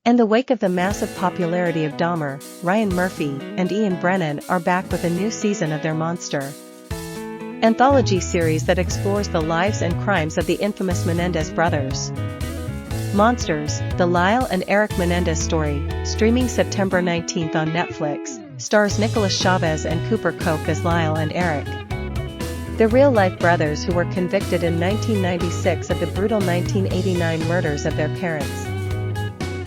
In the wake of the massive popularity of Dahmer, Ryan Murphy and Ian Brennan are back with a new season of their monster anthology series that explores the lives and crimes of the infamous Menendez brothers. Monsters, the Lyle and Eric Menendez story, streaming September 19 on Netflix, stars Nicholas Chavez and Cooper Koch as Lyle and Eric, the real-life brothers who were convicted in 1996 of the brutal 1989 murders of their parents.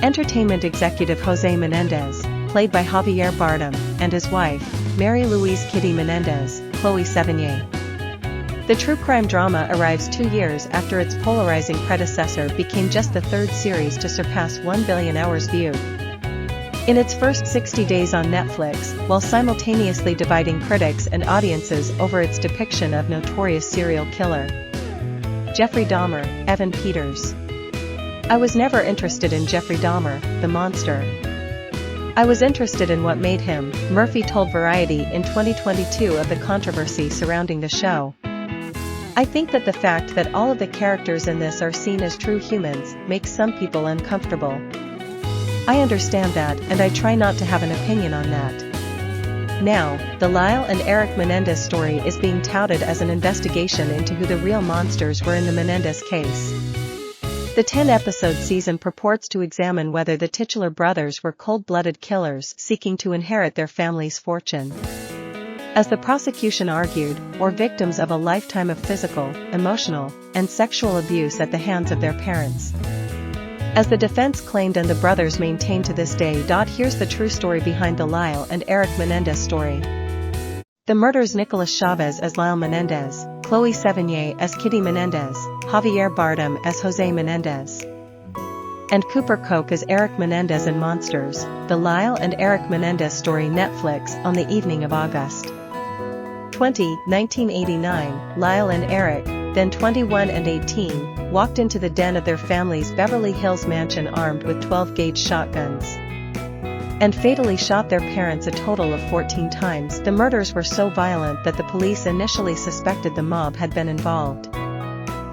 Entertainment executive Jose Menendez, played by Javier Bardem, and his wife, Mary Louise Kitty Menendez, Chloe Sevigny. The true crime drama arrives 2 years after its polarizing predecessor became just the third series to surpass 1 billion hours viewed in its first 60 days on Netflix, while simultaneously dividing critics and audiences over its depiction of notorious serial killer Jeffrey Dahmer. Evan Peters. I was never interested in Jeffrey Dahmer, the monster. I was interested in what made him, Murphy told Variety in 2022 of the controversy surrounding the show. I think that the fact that all of the characters in this are seen as true humans makes some people uncomfortable. I understand that, and I try not to have an opinion on that. Now, the Lyle and Eric Menendez story is being touted as an investigation into who the real monsters were in the Menendez case. The 10-episode season purports to examine whether the titular brothers were cold-blooded killers seeking to inherit their family's fortune, as the prosecution argued, or victims of a lifetime of physical, emotional, and sexual abuse at the hands of their parents, as the defense claimed and the brothers maintain to this day. Here's the true story behind the Lyle and Eric Menendez story. The murders: Nicholas Chavez as Lyle Menendez, Chloe Sevigny as Kitty Menendez, Javier Bardem as Jose Menendez, and Cooper Koch as Eric Menendez in Monsters, the Lyle and Eric Menendez story. Netflix. On the evening of August 20, 1989, Lyle and Eric, then 21 and 18, walked into the den of their family's Beverly Hills mansion armed with 12-gauge shotguns and fatally shot their parents a total of 14 times. The murders were so violent that the police initially suspected the mob had been involved.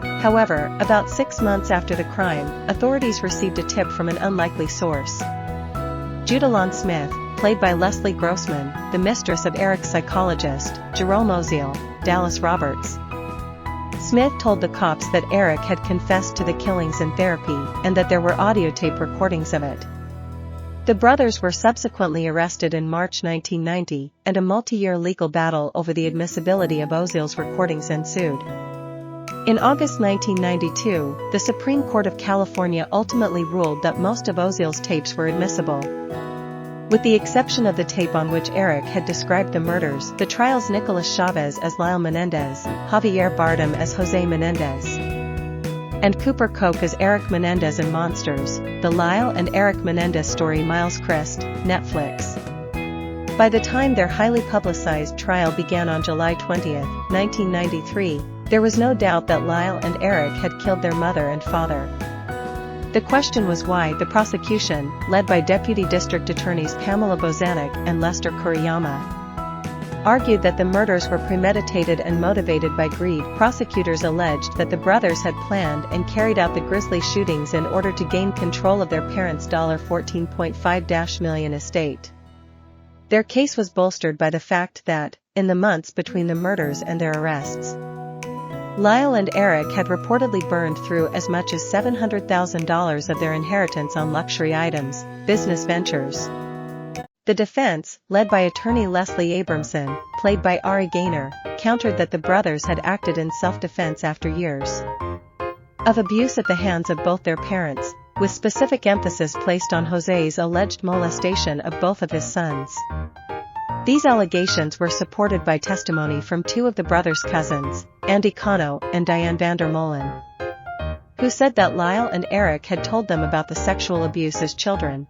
However, about 6 months after the crime, authorities received a tip from an unlikely source. Judalon Smith, played by Leslie Grossman, the mistress of Eric's psychologist, Jerome Oziel, Dallas Roberts. Smith told the cops that Eric had confessed to the killings in therapy and that there were audio tape recordings of it. The brothers were subsequently arrested in March 1990, and a multi-year legal battle over the admissibility of Oziel's recordings ensued. In August 1992, the Supreme Court of California ultimately ruled that most of Oziel's tapes were admissible, with the exception of the tape on which Eric had described the murders. The trial's Nicholas Chavez as Lyle Menendez, Javier Bardem as Jose Menendez, and Cooper Koch as Eric Menendez in Monsters, the Lyle and Eric Menendez story. Miles Christ, Netflix. By the time their highly publicized trial began on July 20, 1993, there was no doubt that Lyle and Eric had killed their mother and father. The question was why. The prosecution, led by Deputy District Attorneys Pamela Bozanek and Lester Kuriyama, argued that the murders were premeditated and motivated by greed. Prosecutors alleged that the brothers had planned and carried out the grisly shootings in order to gain control of their parents' $14.5 million estate. Their case was bolstered by the fact that, in the months between the murders and their arrests, Lyle and Eric had reportedly burned through as much as $700,000 of their inheritance on luxury items, business ventures. The defense, led by attorney Leslie Abramson, played by Ari Gaynor, countered that the brothers had acted in self-defense after years of abuse at the hands of both their parents, with specific emphasis placed on Jose's alleged molestation of both of his sons. These allegations were supported by testimony from two of the brothers' cousins, Andy Cano and Diane Vandermolen, who said that Lyle and Eric had told them about the sexual abuse as children.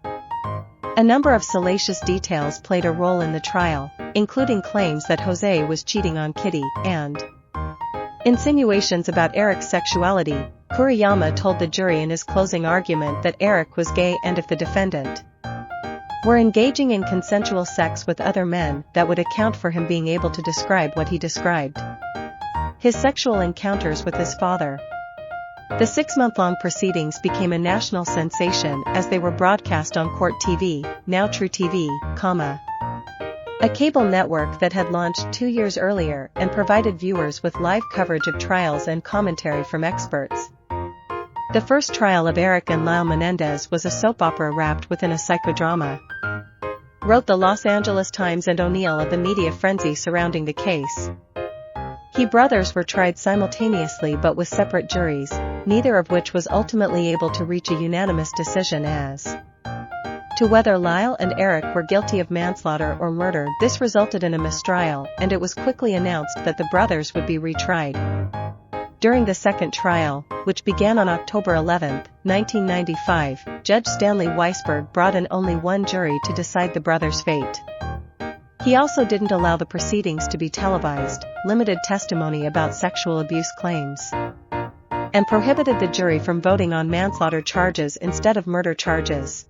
A number of salacious details played a role in the trial, including claims that Jose was cheating on Kitty, and insinuations about Eric's sexuality. Kuriyama told the jury in his closing argument that Eric was gay, and if the defendant were engaging in consensual sex with other men, that would account for him being able to describe what he described: his sexual encounters with his father. The 6-month-long proceedings became a national sensation as they were broadcast on Court TV, now True TV, a cable network that had launched 2 years earlier and provided viewers with live coverage of trials and commentary from experts. The first trial of Eric and Lyle Menendez was a soap opera wrapped within a psychodrama, wrote the Los Angeles Times, and O'Neill of the media frenzy surrounding the case. The brothers were tried simultaneously but with separate juries, neither of which was ultimately able to reach a unanimous decision as to whether Lyle and Eric were guilty of manslaughter or murder. This resulted in a mistrial, and it was quickly announced that the brothers would be retried. During the second trial, which began on October 11, 1995, Judge Stanley Weisberg brought in only one jury to decide the brothers' fate. He also didn't allow the proceedings to be televised, limited testimony about sexual abuse claims, and prohibited the jury from voting on manslaughter charges instead of murder charges.